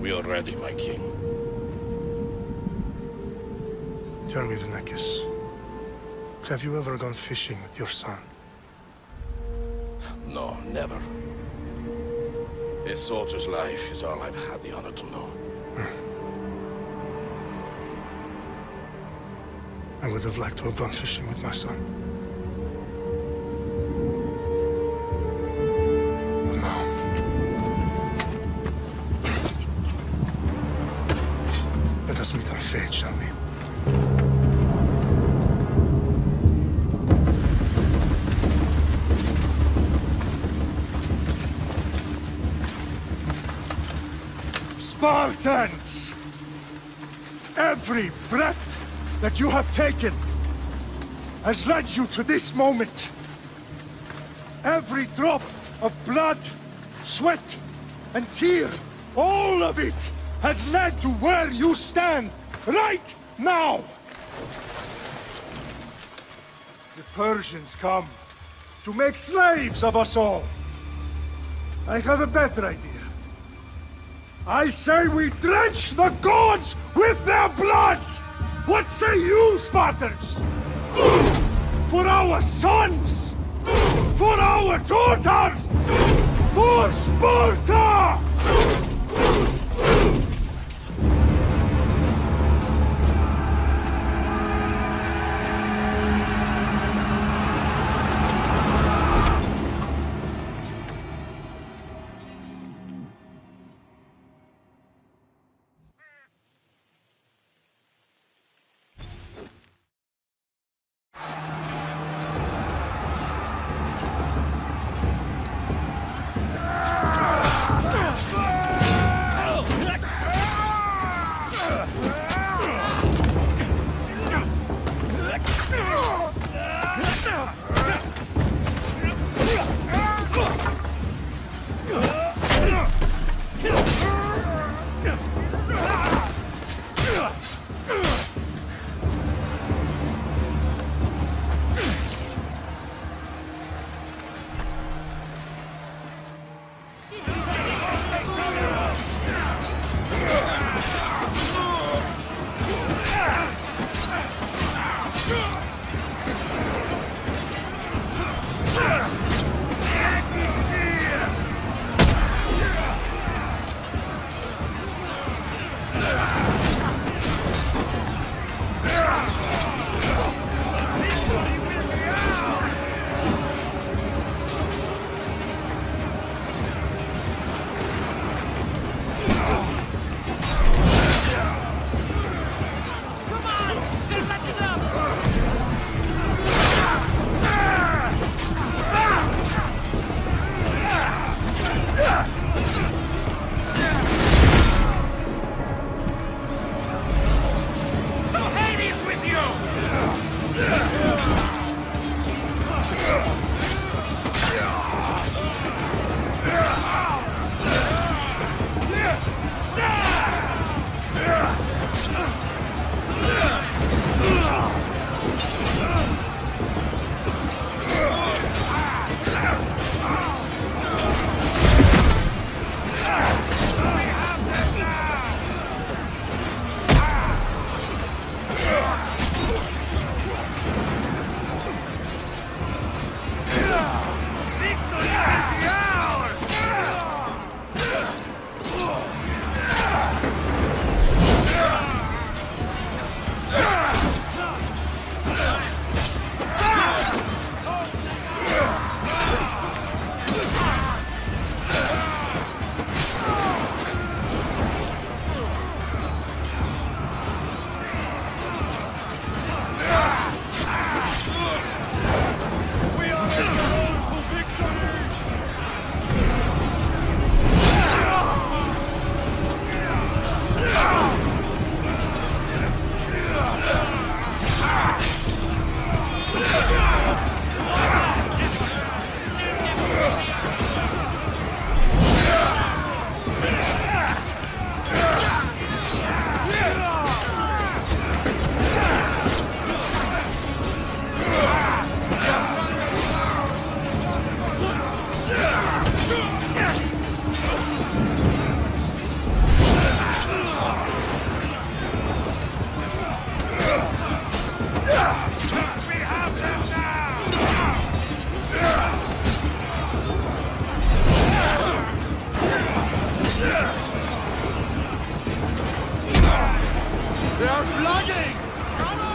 We are ready, my king. Tell me, the Nekis. Have you ever gone fishing with your son? No, never. A soldier's life is all I've had the honor to know. I would have liked to have gone fishing with my son. But no. Let us meet our fate, shall we? Spartans! Every breath that you have taken has led you to this moment. Every drop of blood, sweat, and tear, all of it has led to where you stand right now. The Persians come to make slaves of us all. I have a better idea. I say we drench the gods with their blood! What say you, Spartans? For our sons! For our daughters! For Sparta! They are flooding! Come on!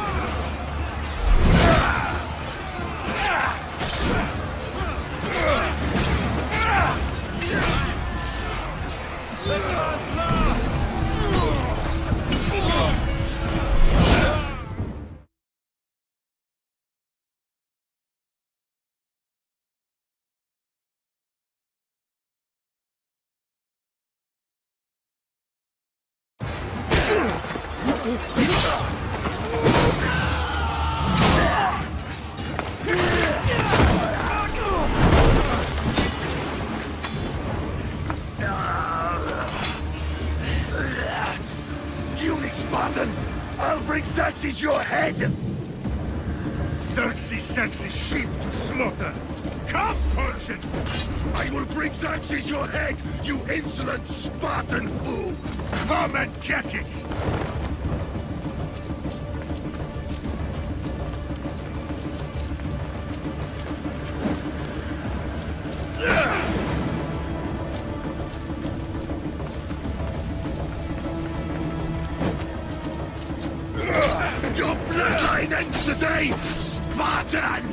Spartan! I'll bring Xerxes your head! Xerxes sends his sheep to slaughter. Come, Persian! I will bring Xerxes your head, you insolent Spartan fool! Come and get it! Your bloodline ends today, Spartan!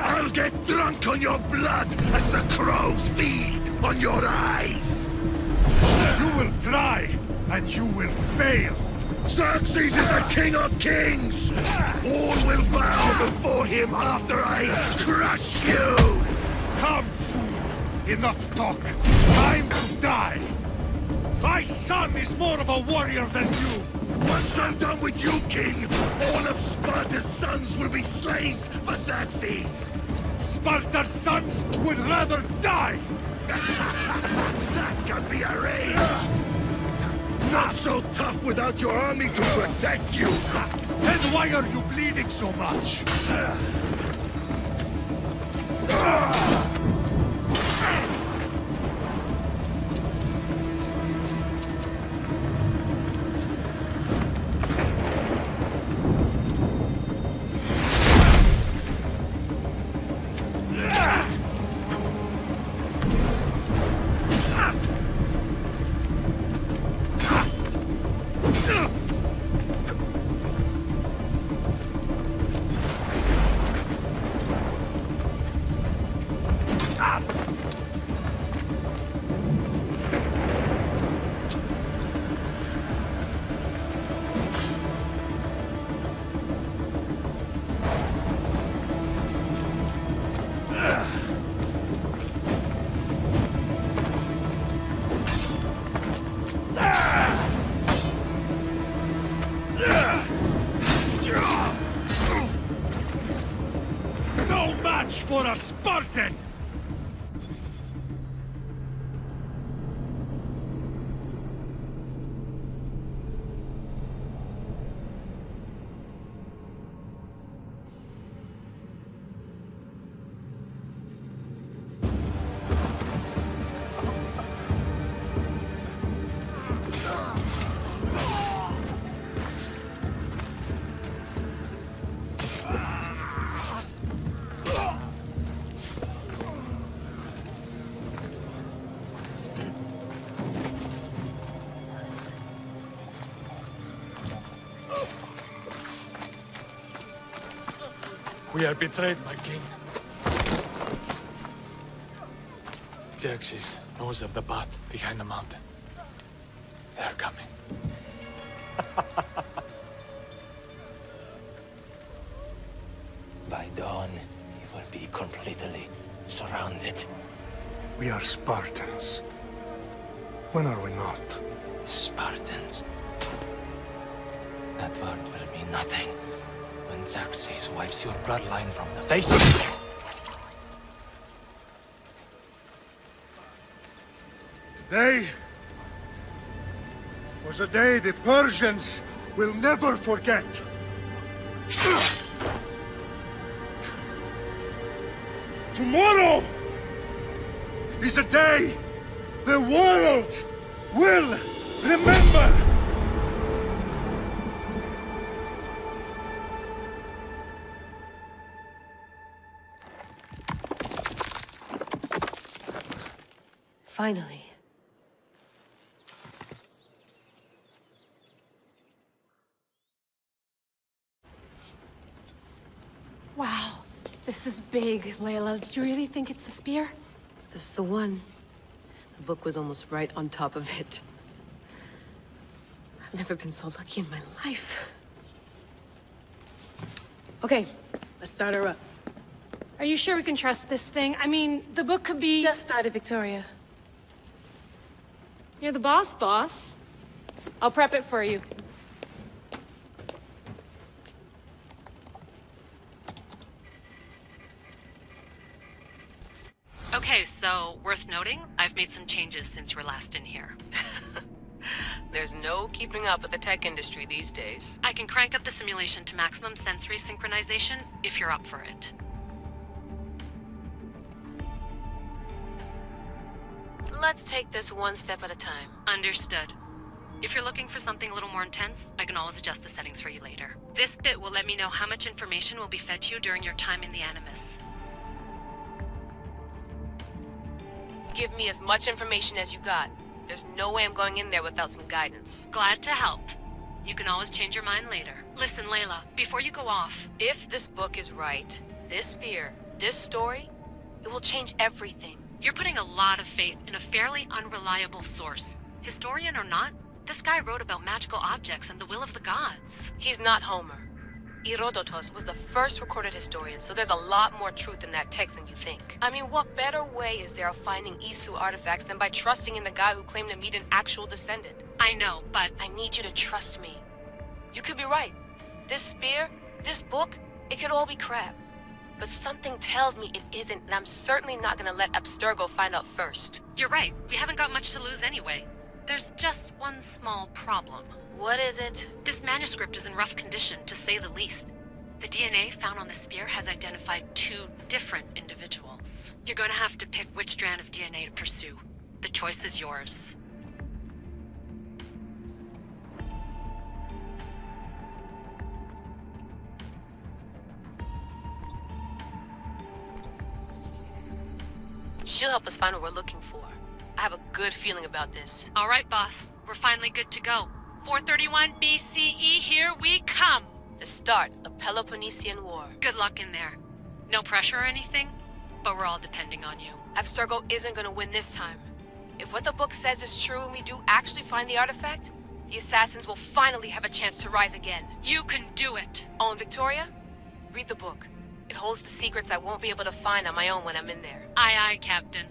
I'll get drunk on your blood as the crows feed on your eyes! You will try, and you will fail! Xerxes is the king of kings! All will bow before him after I crush you! Come, fool! Enough talk! Time to die! My son is more of a warrior than you! Once I'm done with you, king, all of Sparta's sons will be slaves for Xerxes! Sparta's sons would rather die! That can be arranged! Not so tough without your army to protect you! Then why are you bleeding so much? No match for a Spartan! We are betrayed, my king. Xerxes knows of the path behind the mountain. They are coming. By dawn, you will be completely surrounded. We are Spartans. When are we not? Spartans. That word will mean nothing when Xerxes wipes your bloodline from the face of the earth. Today was a day the Persians will never forget. Tomorrow is a day the world will remember. Finally. This is big, Layla. Did you really think it's the spear? This is the one. The book was almost right on top of it. I've never been so lucky in my life. Okay, let's start her up. Are you sure we can trust this thing? I mean, the book could be... Just started, Victoria. You're the boss. I'll prep it for you. Okay, so, worth noting, I've made some changes since you were last in here. There's no keeping up with the tech industry these days. I can crank up the simulation to maximum sensory synchronization, if you're up for it. Let's take this one step at a time. Understood. If you're looking for something a little more intense, I can always adjust the settings for you later. This bit will let me know how much information will be fed to you during your time in the Animus. Give me as much information as you got. There's no way I'm going in there without some guidance. Glad to help. You can always change your mind later. Listen, Layla, before you go off... If this book is right, this spear, this story, it will change everything. You're putting a lot of faith in a fairly unreliable source. Historian or not, this guy wrote about magical objects and the will of the gods. He's not Homer. Herodotus was the first recorded historian, so there's a lot more truth in that text than you think. I mean, what better way is there of finding Isu artifacts than by trusting in the guy who claimed to meet an actual descendant? I know, but... I need you to trust me. You could be right. This spear, this book, it could all be crap. But something tells me it isn't, and I'm certainly not gonna let Abstergo find out first. You're right. We haven't got much to lose anyway. There's just one small problem. What is it? This manuscript is in rough condition, to say the least. The DNA found on the spear has identified 2 different individuals. You're gonna have to pick which strand of DNA to pursue. The choice is yours. She'll help us find what we're looking for. I have a good feeling about this. All right, boss. We're finally good to go. 431 BCE, here we come! The start of the Peloponnesian War. Good luck in there. No pressure or anything, but we're all depending on you. Abstergo isn't gonna win this time. If what the book says is true and we do actually find the artifact, the assassins will finally have a chance to rise again. You can do it! Oh, and Victoria? Read the book. It holds the secrets I won't be able to find on my own when I'm in there. Aye, aye, Captain.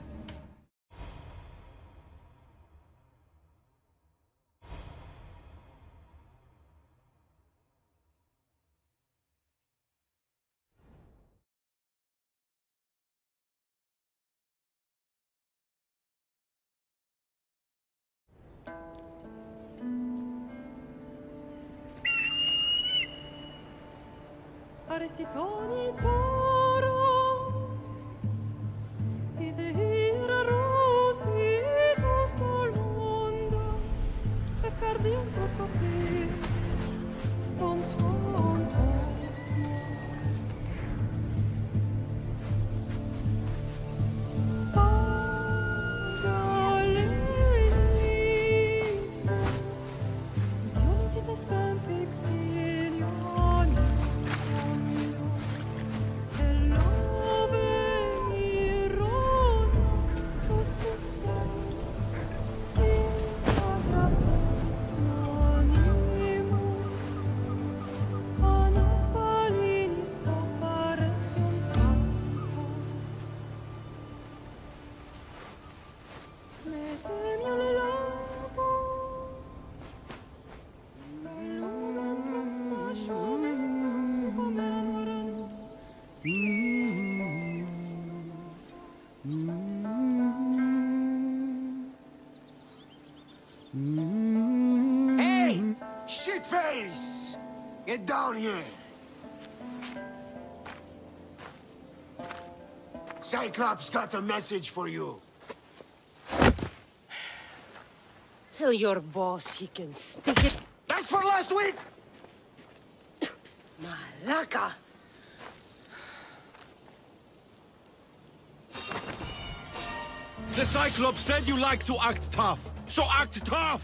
Arestitoni toro, ide ira rositos tolondas, et cardios proscopir, ton son Hey! Shitface! Get down here! Cyclops got a message for you. Tell your boss he can stick it. That's for last week! Malaka! The Cyclops said you like to act tough, so act tough!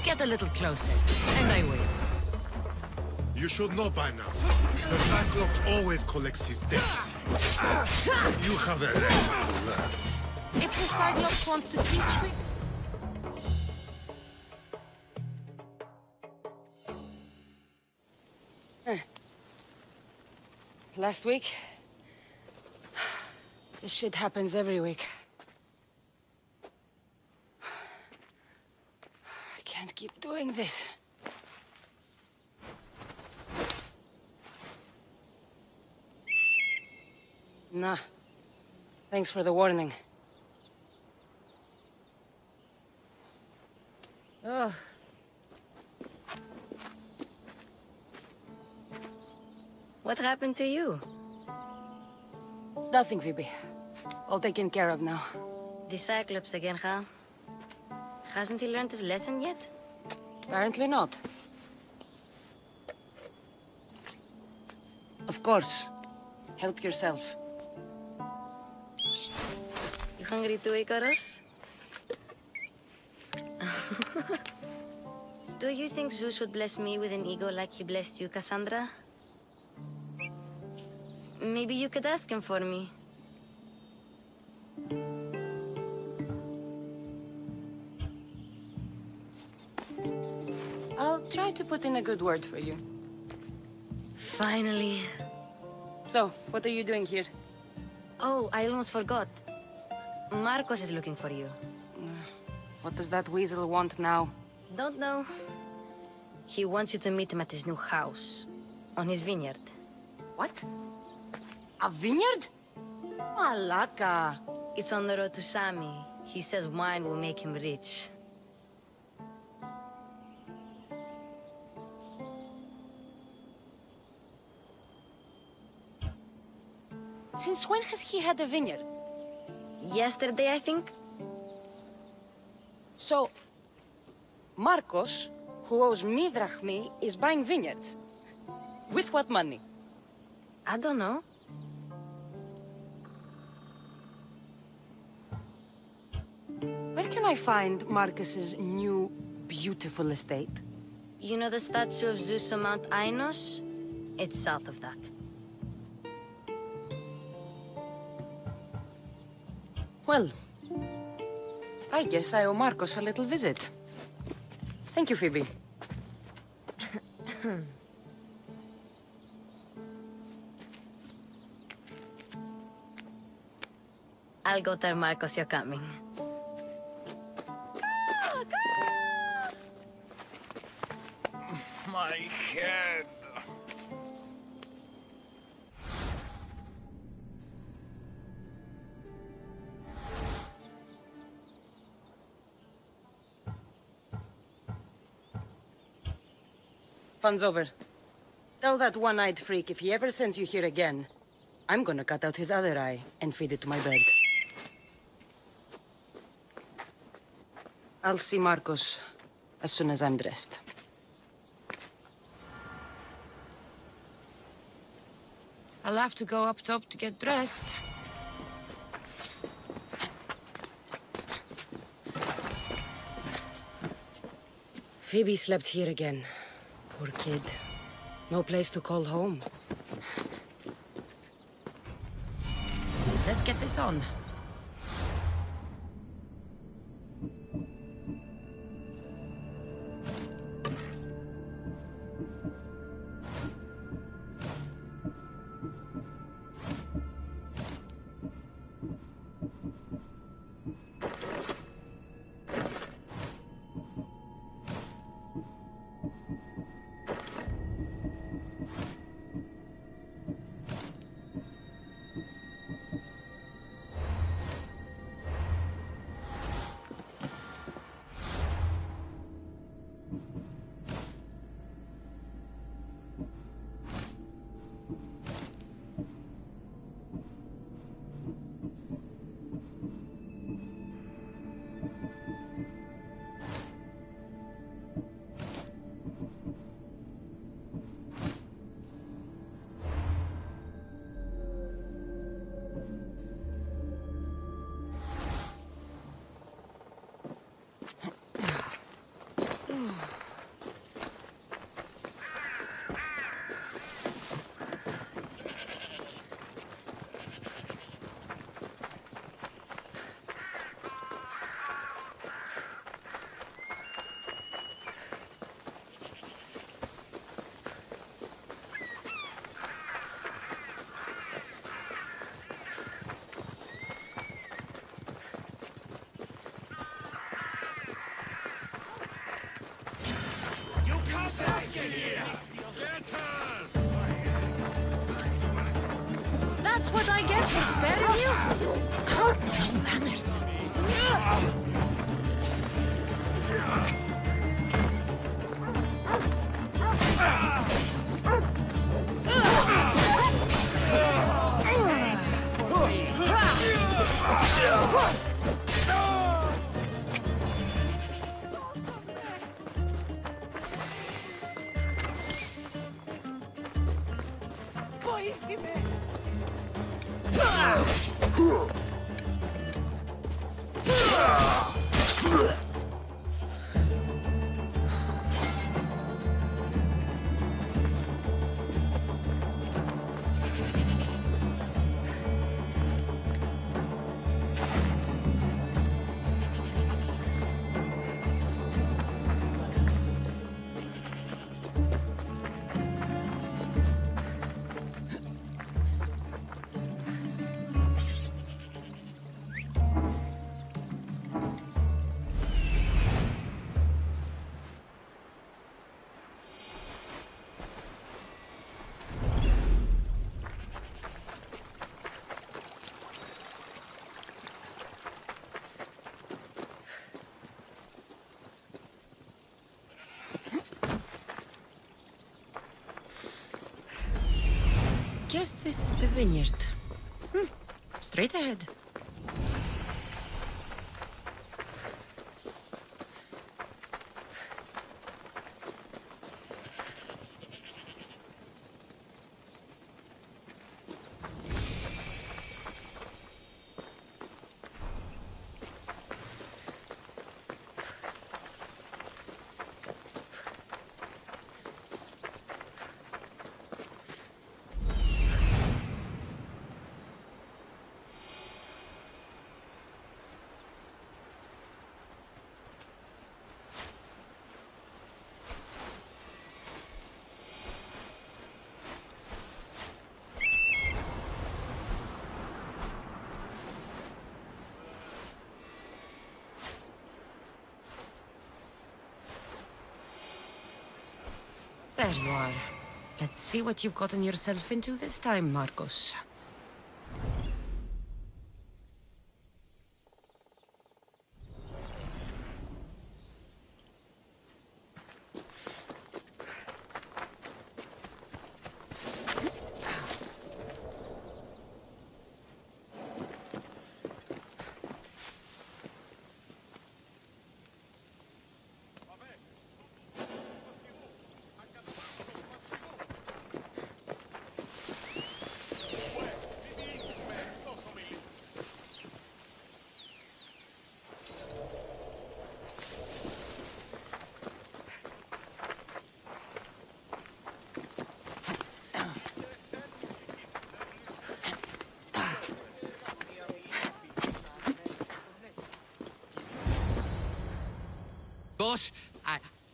Get a little closer, and I will. You should know by now. The Cyclops always collects his debts. You have a lesson to learn. If the Cyclops wants to teach me... Last week? This shit happens every week. I can't keep doing this. Nah. Thanks for the warning. Oh. What happened to you? It's nothing, Phoebe. All taken care of now. The Cyclops again, huh? Hasn't he learned his lesson yet? Apparently not. Of course. Help yourself. You hungry too, Icarus? Do you think Zeus would bless me with an ego like he blessed you, Cassandra? Maybe you could ask him for me. I'll try to put in a good word for you. Finally. So, what are you doing here? Oh, I almost forgot. Marcos is looking for you. What does that weasel want now? Don't know. He wants you to meet him at his new house. On his vineyard. What? A vineyard? Malaka. It's on the road to Sami. He says wine will make him rich. Since when has he had a vineyard? Yesterday, I think. So, Marcos, who owes me drachmi, is buying vineyards. With what money? I don't know. Where can I find Marcus's new, beautiful estate? You know the statue of Zeus on Mount Ainos? It's south of that. Well, I guess I owe Marcos a little visit. Thank you, Phoebe. I'll go tell Marcos you're coming. My head. Fun's over. Tell that one-eyed freak if he ever sends you here again, I'm gonna cut out his other eye and feed it to my bird. I'll see Marcos as soon as I'm dressed. I'll have to go up top to get dressed. Phoebe slept here again. Poor kid. No place to call home. Let's get this on. That's what I get for sparing you? No manners. Guess this is the vineyard. Straight ahead. There you are. Let's see what you've gotten yourself into this time, Marcos. Boss,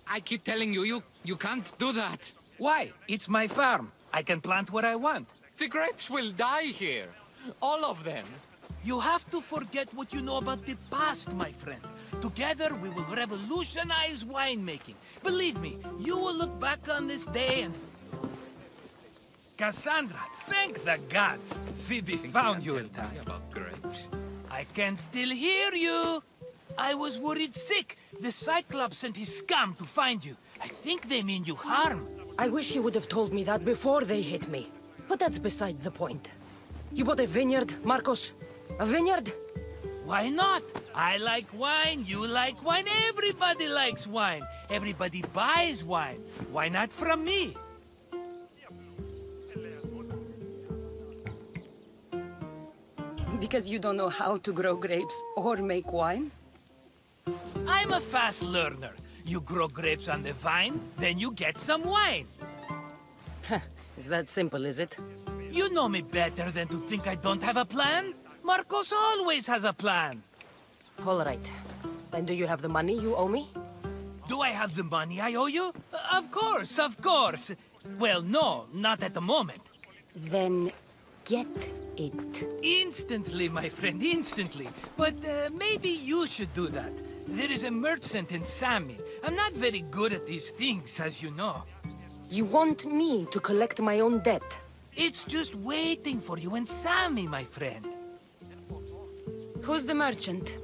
I keep telling you, you can't do that. Why? It's my farm. I can plant what I want. The grapes will die here. All of them. You have to forget what you know about the past, my friend. Together, we will revolutionize winemaking. Believe me, you will look back on this day and... Cassandra, thank the gods. Phoebe found you in time. About grapes. I can still hear you. I was worried sick. The Cyclops sent his scum to find you. I think they mean you harm. I wish you would have told me that before they hit me. But that's beside the point. You bought a vineyard, Marcos? A vineyard? Why not? I like wine, you like wine, everybody likes wine. Everybody buys wine. Why not from me? Because you don't know how to grow grapes or make wine? I'm a fast learner. You grow grapes on the vine, then you get some wine. Is that simple, is it? You know me better than to think I don't have a plan. Marcos always has a plan. All right. Then do you have the money you owe me? Do I have the money I owe you? Of course, of course. Well, no, not at the moment. Then get it. Instantly, my friend, instantly. But maybe you should do that. There is a merchant in Sami. I'm not very good at these things, as you know. You want me to collect my own debt? It's just waiting for you and Sammy, my friend. Who's the merchant?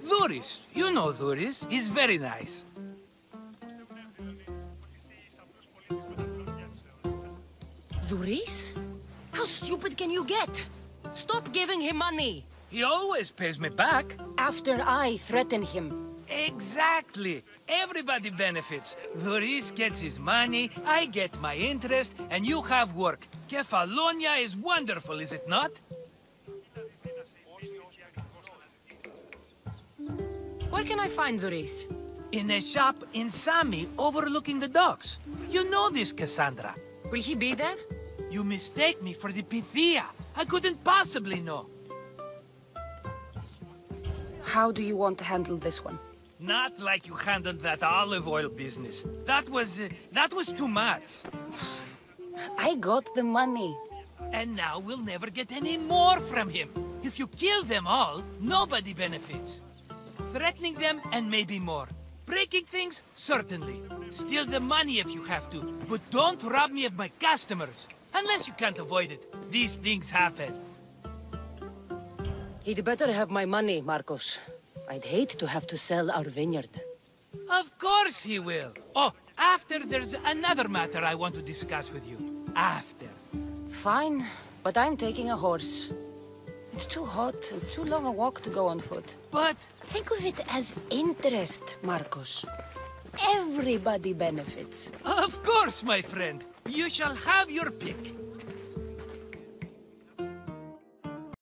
Duris. You know Duris. He's very nice. Duris? How stupid can you get? Stop giving him money! He always pays me back. After I threaten him. Exactly. Everybody benefits. Duris gets his money, I get my interest, and you have work. Kefalonia is wonderful, is it not? Where can I find Duris? In a shop in Sami, overlooking the docks. You know this, Cassandra. Will he be there? You mistake me for the Pythia. I couldn't possibly know. How do you want to handle this one? Not like you handled that olive oil business. That was too much. I got the money. And now we'll never get any more from him. If you kill them all, nobody benefits. Threatening them and maybe more. Breaking things, certainly. Steal the money if you have to, but don't rob me of my customers. Unless you can't avoid it. These things happen. He'd better have my money, Marcos. I'd hate to have to sell our vineyard. Of course he will. Oh, after there's another matter I want to discuss with you. After. Fine, but I'm taking a horse. It's too hot and too long a walk to go on foot. But... think of it as interest, Marcos. Everybody benefits. Of course, my friend. You shall have your pick.